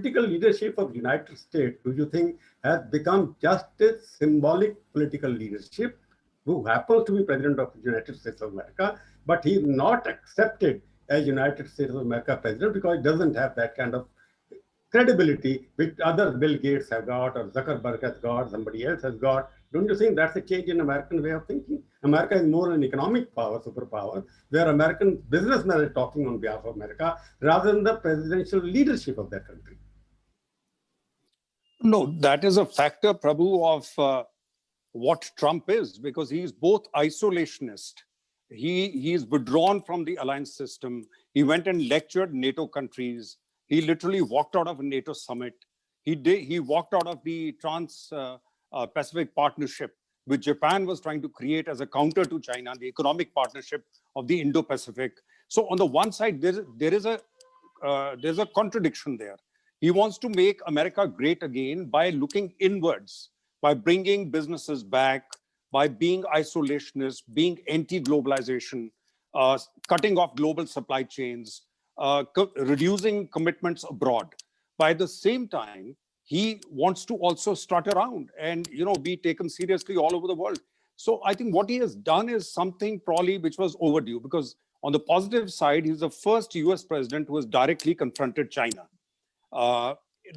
political leadership of the United States, do you think, has become just a symbolic political leadership, who happens to be President of the United States of America, but he is not accepted as United States of America President because he doesn't have that kind of credibility which other Bill Gates have got, or Zuckerberg has got, somebody else has got? Don't you think that's a change in American way of thinking? America is more an economic power, superpower, where American businessmen are talking on behalf of America rather than the presidential leadership of that country. No, that is a factor, Prabhu, of what Trump is, because he's both isolationist. He's withdrawn from the alliance system. He went and lectured NATO countries. He literally walked out of a NATO summit. He walked out of the Trans-Pacific Partnership, which Japan was trying to create as a counter to China, the economic partnership of the Indo-Pacific. So on the one side, there's a contradiction there. He wants to make America great again by looking inwards, by bringing businesses back, by being isolationist, being anti-globalization, cutting off global supply chains, reducing commitments abroad. By the same time, he wants to also strut around and be taken seriously all over the world. So I think what he has done is something probably which was overdue, because on the positive side, he's the first US president who has directly confronted China.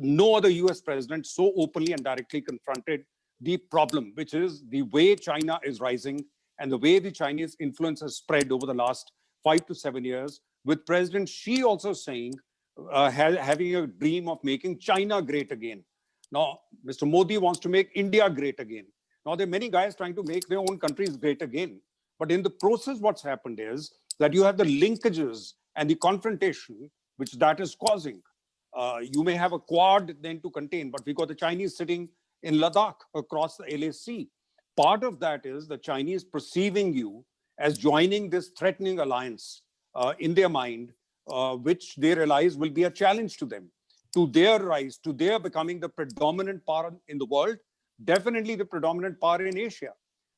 No other US president so openly and directly confronted the problem, which is the way China is rising and the way the Chinese influence has spread over the last 5 to 7 years, with President Xi also saying, having a dream of making China great again. Now, Mr. Modi wants to make India great again. Now, there are many guys trying to make their own countries great again. But in the process, what's happened is that you have the linkages and the confrontation, which that is causing. You may have a Quad then to contain, but we got the Chinese sitting in Ladakh across the LAC. Part of that is the Chinese perceiving you as joining this threatening alliance in their mind, which they realize will be a challenge to them, to their rise, to their becoming the predominant power in the world, definitely the predominant power in Asia.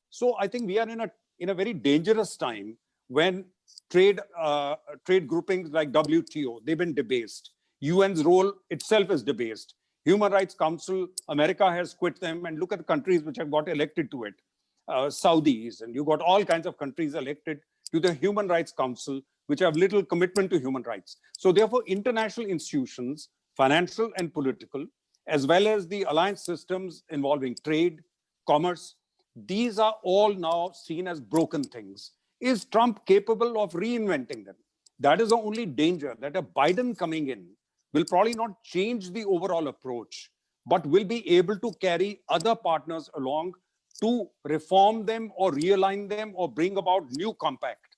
So I think we are in a very dangerous time when trade groupings like WTO, they've been debased. UN's role itself is debased. Human Rights Council, America has quit them, and look at the countries which have got elected to it. Saudis, and you got all kinds of countries elected to the Human Rights Council, which have little commitment to human rights. So therefore, international institutions, financial and political, as well as the alliance systems involving trade, commerce, these are all now seen as broken things. Is Trump capable of reinventing them? That is the only danger, that a Biden coming in will probably not change the overall approach, but will be able to carry other partners along to reform them or realign them or bring about new compact.